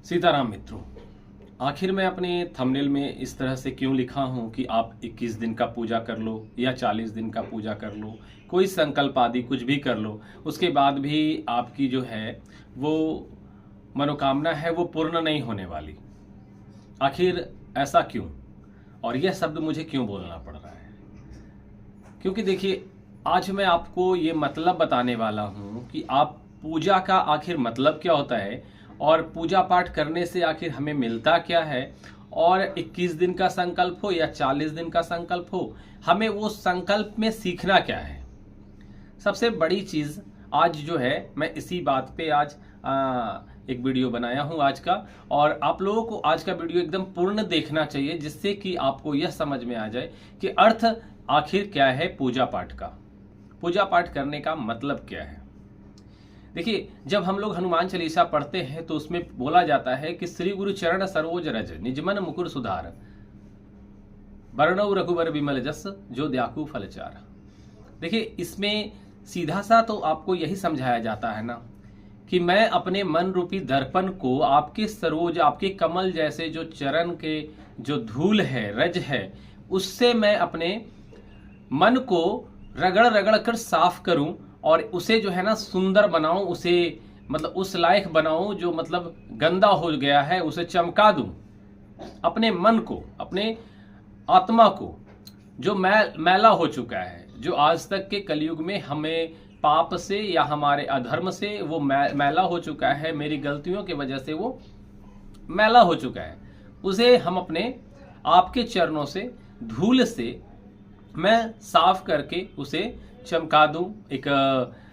सीताराम मित्रों, आखिर मैं अपने थंबनेल में इस तरह से क्यों लिखा हूं कि आप 21 दिन का पूजा कर लो या 40 दिन का पूजा कर लो, कोई संकल्प आदि कुछ भी कर लो, उसके बाद भी आपकी जो है वो मनोकामना है वो पूर्ण नहीं होने वाली। आखिर ऐसा क्यों और यह शब्द मुझे क्यों बोलना पड़ रहा है? क्योंकि देखिए, आज मैं आपको ये मतलब बताने वाला हूँ कि आप पूजा का आखिर मतलब क्या होता है और पूजा पाठ करने से आखिर हमें मिलता क्या है, और 21 दिन का संकल्प हो या 40 दिन का संकल्प हो, हमें वो संकल्प में सीखना क्या है। सबसे बड़ी चीज़ आज जो है, मैं इसी बात पे आज एक वीडियो बनाया हूँ आज का, और आप लोगों को आज का वीडियो एकदम पूर्ण देखना चाहिए, जिससे कि आपको यह समझ में आ जाए कि अर्थ आखिर क्या है पूजा पाठ का, पूजा पाठ करने का मतलब क्या है। देखिए, जब हम लोग हनुमान चालीसा पढ़ते हैं तो उसमें बोला जाता है कि श्री गुरु चरण सरोज रज निजमन मुकुर सुधार वर्णव रघुवर विमल जस जो द्याकु फल चार। देखिए, इसमें सीधा सा तो आपको यही समझाया जाता है ना कि मैं अपने मन रूपी दर्पण को आपके सरोज, आपके कमल जैसे जो चरण के जो धूल है, रज है, उससे मैं अपने मन को रगड़ रगड़ कर साफ करूं और उसे जो है ना सुंदर बनाऊं, उसे मतलब उस लायक बनाऊं जो मतलब गंदा हो गया है उसे चमका दूं। अपने मन को, अपने आत्मा को जो मैला हो चुका है, जो आज तक के कलयुग में हमें पाप से या हमारे अधर्म से वो मैला हो चुका है, मेरी गलतियों की वजह से वो मैला हो चुका है, उसे हम अपने आपके चरणों से, धूल से मैं साफ करके उसे चमका दूं, एक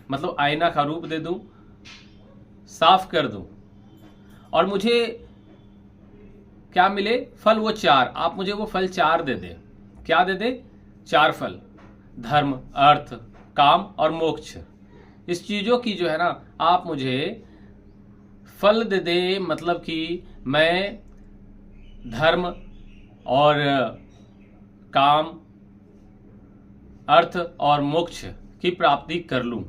मतलब आईना का रूप दे दूं, साफ कर दूं, और मुझे क्या मिले? फल वो चार। आप मुझे वो फल चार दे दे। क्या दे दे? चार फल, धर्म, अर्थ, काम और मोक्ष। इस चीजों की जो है ना आप मुझे फल दे दे, मतलब कि मैं धर्म और काम, अर्थ और मोक्ष की प्राप्ति कर लूं।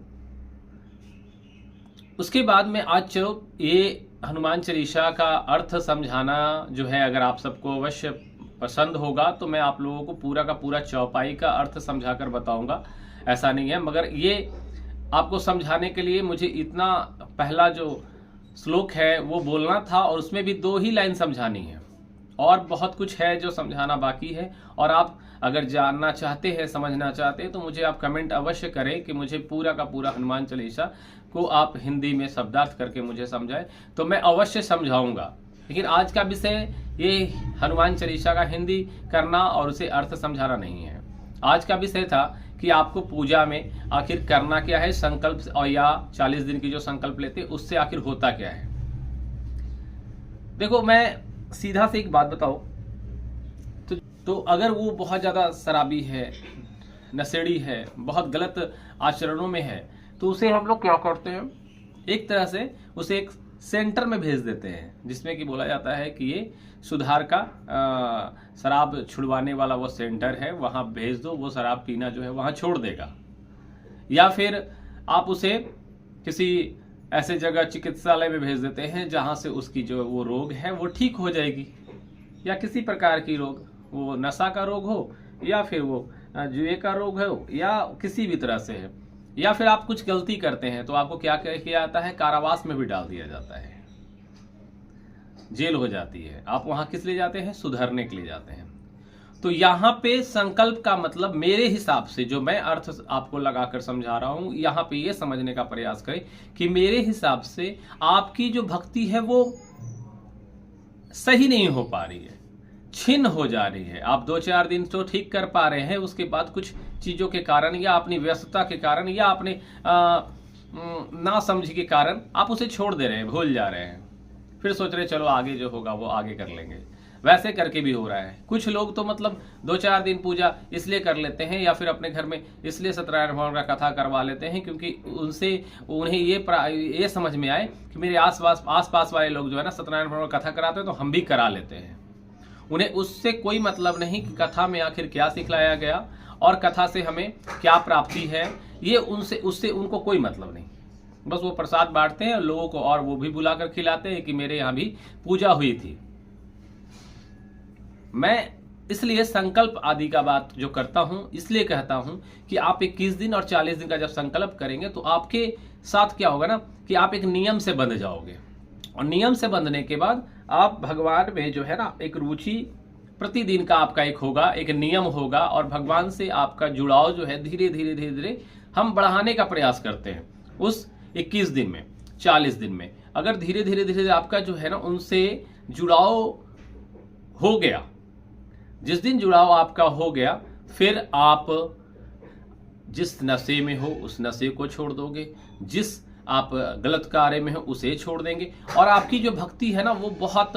उसके बाद में आज चलो ये हनुमान चालीसा का अर्थ समझाना जो है, अगर आप सबको अवश्य पसंद होगा तो मैं आप लोगों को पूरा का पूरा चौपाई का अर्थ समझाकर बताऊंगा, ऐसा नहीं है। मगर ये आपको समझाने के लिए मुझे इतना पहला जो श्लोक है वो बोलना था, और उसमें भी 2 ही लाइन समझानी है, और बहुत कुछ है जो समझाना बाकी है। और आप अगर जानना चाहते हैं, समझना चाहते हैं, तो मुझे आप कमेंट अवश्य करें कि मुझे पूरा का पूरा हनुमान चालीसा को आप हिंदी में शब्दार्थ करके मुझे समझाएं, तो मैं अवश्य समझाऊंगा। लेकिन आज का विषय ये हनुमान चालीसा का हिंदी करना और उसे अर्थ समझाना नहीं है। आज का विषय था कि आपको पूजा में आखिर करना क्या है, संकल्प, और या 40 दिन की जो संकल्प लेते उससे आखिर होता क्या है। देखो, मैं सीधा से एक बात बताओ तो अगर वो बहुत ज्यादा शराबी है, नशेड़ी है, बहुत गलत आचरणों में है, तो उसे हम लोग क्या करते हैं, एक तरह से उसे एक सेंटर में भेज देते हैं, जिसमें कि बोला जाता है कि ये सुधार का शराब छुड़वाने वाला वो सेंटर है, वहां भेज दो, वो शराब पीना जो है वहां छोड़ देगा। या फिर आप उसे किसी ऐसे जगह चिकित्सालय में भेज देते हैं जहां से उसकी जो वो रोग है वो ठीक हो जाएगी, या किसी प्रकार की रोग, वो नशा का रोग हो या फिर वो जुए का रोग हो या किसी भी तरह से है। या फिर आप कुछ गलती करते हैं तो आपको क्या किया जाता है, कारावास में भी डाल दिया जाता है, जेल हो जाती है। आप वहां किस लिए जाते हैं? सुधरने के लिए जाते हैं। तो यहाँ पे संकल्प का मतलब मेरे हिसाब से, जो मैं अर्थ आपको लगाकर समझा रहा हूं, यहाँ पे ये समझने का प्रयास करें कि मेरे हिसाब से आपकी जो भक्ति है वो सही नहीं हो पा रही है, छिन्न हो जा रही है। आप 2-4 दिन तो ठीक कर पा रहे हैं, उसके बाद कुछ चीजों के कारण या अपनी व्यस्तता के कारण या अपने ना समझ के कारण आप उसे छोड़ दे रहे हैं, भूल जा रहे हैं, फिर सोच रहे चलो आगे जो होगा वो आगे कर लेंगे। वैसे करके भी हो रहा है। कुछ लोग तो मतलब 2-4 दिन पूजा इसलिए कर लेते हैं, या फिर अपने घर में इसलिए सत्यनारायण भगवान का कथा करवा लेते हैं क्योंकि उन्हें ये समझ में आए कि मेरे आसपास वाले लोग जो है ना सत्यनारायण भगवान का कथा कराते हैं तो हम भी करा लेते हैं। उन्हें उससे कोई मतलब नहीं कि कथा में आखिर क्या सिखलाया गया और कथा से हमें क्या प्राप्ति है, ये उससे उनको कोई मतलब नहीं। बस वो प्रसाद बांटते हैं लोगों को, और वो भी बुलाकर खिलाते हैं कि मेरे यहाँ भी पूजा हुई थी। मैं इसलिए संकल्प आदि का बात जो करता हूं, इसलिए कहता हूं कि आप 21 दिन और 40 दिन का जब संकल्प करेंगे तो आपके साथ क्या होगा ना कि आप एक नियम से बंध जाओगे, और नियम से बंधने के बाद आप भगवान में जो है ना एक रुचि प्रतिदिन का आपका एक होगा, एक नियम होगा, और भगवान से आपका जुड़ाव जो है धीरे धीरे धीरे धीरे हम बढ़ाने का प्रयास करते हैं। उस 21 दिन में, 40 दिन में अगर धीरे धीरे धीरे आपका जो है ना उनसे जुड़ाव हो गया, जिस दिन जुड़ाव आपका हो गया, फिर आप जिस नशे में हो उस नशे को छोड़ दोगे, जिस आप गलत कार्य में हो उसे छोड़ देंगे, और आपकी जो भक्ति है ना वो बहुत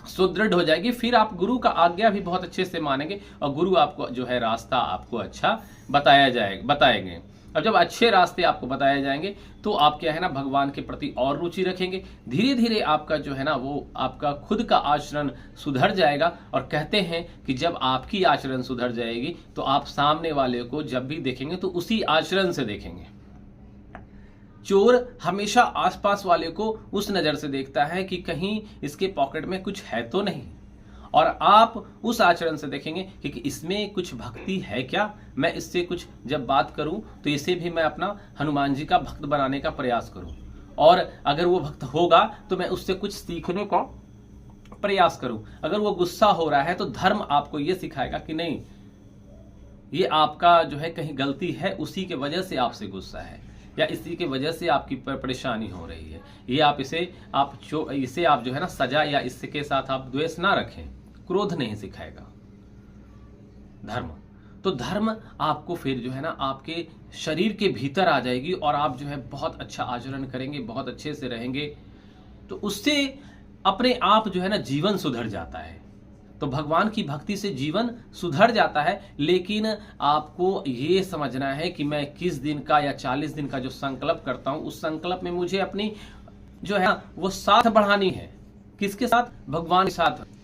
सुदृढ़ हो जाएगी। फिर आप गुरु का आज्ञा भी बहुत अच्छे से मानेंगे, और गुरु आपको जो है रास्ता आपको अच्छा बताएंगे। अब जब अच्छे रास्ते आपको बताए जाएंगे तो आप क्या है ना भगवान के प्रति और रुचि रखेंगे। धीरे धीरे आपका जो है ना वो आपका खुद का आचरण सुधर जाएगा, और कहते हैं कि जब आपकी आचरण सुधर जाएगी तो आप सामने वाले को जब भी देखेंगे तो उसी आचरण से देखेंगे। चोर हमेशा आसपास वाले को उस नजर से देखता है कि कहीं इसके पॉकेट में कुछ है तो नहीं, और आप उस आचरण से देखेंगे कि इसमें कुछ भक्ति है क्या, मैं इससे कुछ जब बात करूं तो इसे भी मैं अपना हनुमान जी का भक्त बनाने का प्रयास करूं, और अगर वो भक्त होगा तो मैं उससे कुछ सीखने का प्रयास करूं। अगर वो गुस्सा हो रहा है तो धर्म आपको ये सिखाएगा कि नहीं, ये आपका जो है कहीं गलती है, उसी के वजह से आपसे गुस्सा है, या इसी के वजह से आपकी परेशानी हो रही है। ये आप इसे आप जो है ना सजा या इसके साथ आप द्वेष ना रखें। क्रोध नहीं सिखाएगा धर्म। तो धर्म आपको फिर जो है ना आपके शरीर के भीतर आ जाएगी, और आप जो है बहुत अच्छा आचरण करेंगे, बहुत अच्छे से रहेंगे, तो उससे अपने आप जो है ना जीवन सुधर जाता है। तो भगवान की भक्ति से जीवन सुधर जाता है, लेकिन आपको ये समझना है कि मैं 21 दिन का या 40 दिन का जो संकल्प करता हूं, उस संकल्प में मुझे अपनी जो है वो साथ बढ़ानी है। किसके साथ? भगवान के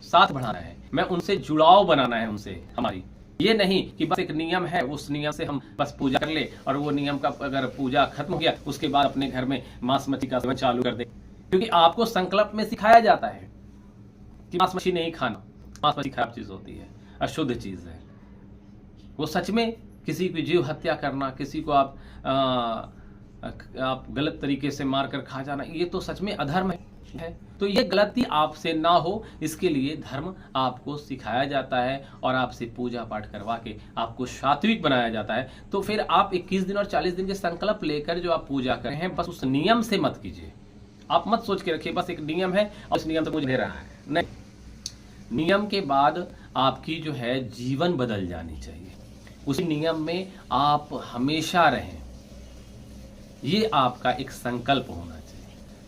साथ बढ़ाना है, मैं उनसे जुड़ाव बनाना है उनसे हमारी। ये नहीं कि बस एक नियम है, उस नियम से हम बस पूजा कर ले, और वो नियम का अगर पूजा खत्म हो गया उसके बाद अपने घर में मांस मछली का सेवन चालू कर दे। क्योंकि आपको संकल्प में सिखाया जाता है कि मांस मछली नहीं खाना, मांस मछली खराब चीज होती है, अशुद्ध चीज है। वो सच में किसी की जीव हत्या करना, किसी को आप गलत तरीके से मारकर खा जाना, ये तो सच में अधर्म है। तो ये गलती आपसे ना हो, इसके लिए धर्म आपको सिखाया जाता है, और आपसे पूजा पाठ करवा के आपको सात्विक बनाया जाता है। तो फिर आप 21 दिन और 40 दिन के संकल्प लेकर जो आप पूजा कर रहे हैं, बस उस नियम से मत कीजिए। आप मत सोच के रखिए बस एक नियम है और उस नियम से मुझे दे रहा है, नहीं। नियम के बाद आपकी जो है जीवन बदल जानी चाहिए, उसी नियम में आप हमेशा रहें। ये आपका एक संकल्प होना चाहिए,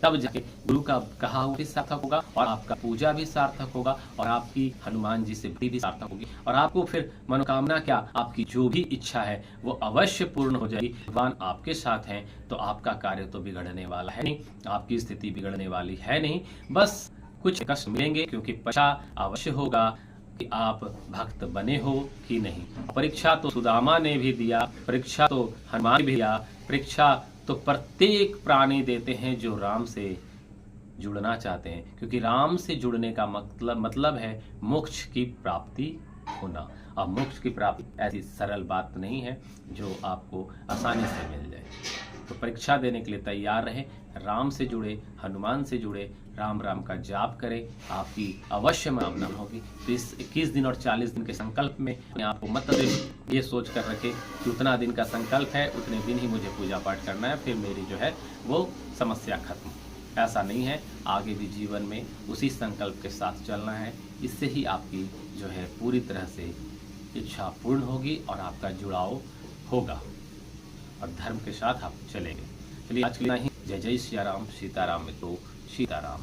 तब जाके गुरु का कहा हुआ भी सार्थक होगा, और आपका पूजा भी सार्थक होगा, और आपकी हनुमान जी से भी सार्थक होगी, और आपको फिर मनोकामना क्या, आपकी जो भी इच्छा है वो अवश्य पूर्ण हो जाएगी। भगवान आपके साथ हैं तो आपका कार्य तो बिगड़ने वाला है नहीं, आपकी स्थिति बिगड़ने वाली है नहीं। बस कुछ कष्ट मिलेंगे, क्योंकि परीक्षा अवश्य होगा कि आप भक्त बने हो कि नहीं। परीक्षा तो सुदामा ने भी दिया, परीक्षा तो हनुमान भी दिया, परीक्षा तो प्रत्येक प्राणी देते हैं जो राम से जुड़ना चाहते हैं, क्योंकि राम से जुड़ने का मतलब है मोक्ष की प्राप्ति होना। और मोक्ष की प्राप्ति ऐसी सरल बात नहीं है जो आपको आसानी से मिल जाए। तो परीक्षा देने के लिए तैयार रहें, राम से जुड़े, हनुमान से जुड़े, राम राम का जाप करें, आपकी अवश्य कामना होगी। तो इस 21 दिन और 40 दिन के संकल्प में आपको मत ये सोच कर रखें कि उतना दिन का संकल्प है, उतने दिन ही मुझे पूजा पाठ करना है, फिर मेरी जो है वो समस्या खत्म। ऐसा नहीं है, आगे भी जीवन में उसी संकल्प के साथ चलना है। इससे ही आपकी जो है पूरी तरह से इच्छा पूर्ण होगी, और आपका जुड़ाव होगा, और धर्म के साथ आप चलेंगे। चलिए आज के लिए ही। जय जय सिया राम, सीताराम मित्रों, सीताराम।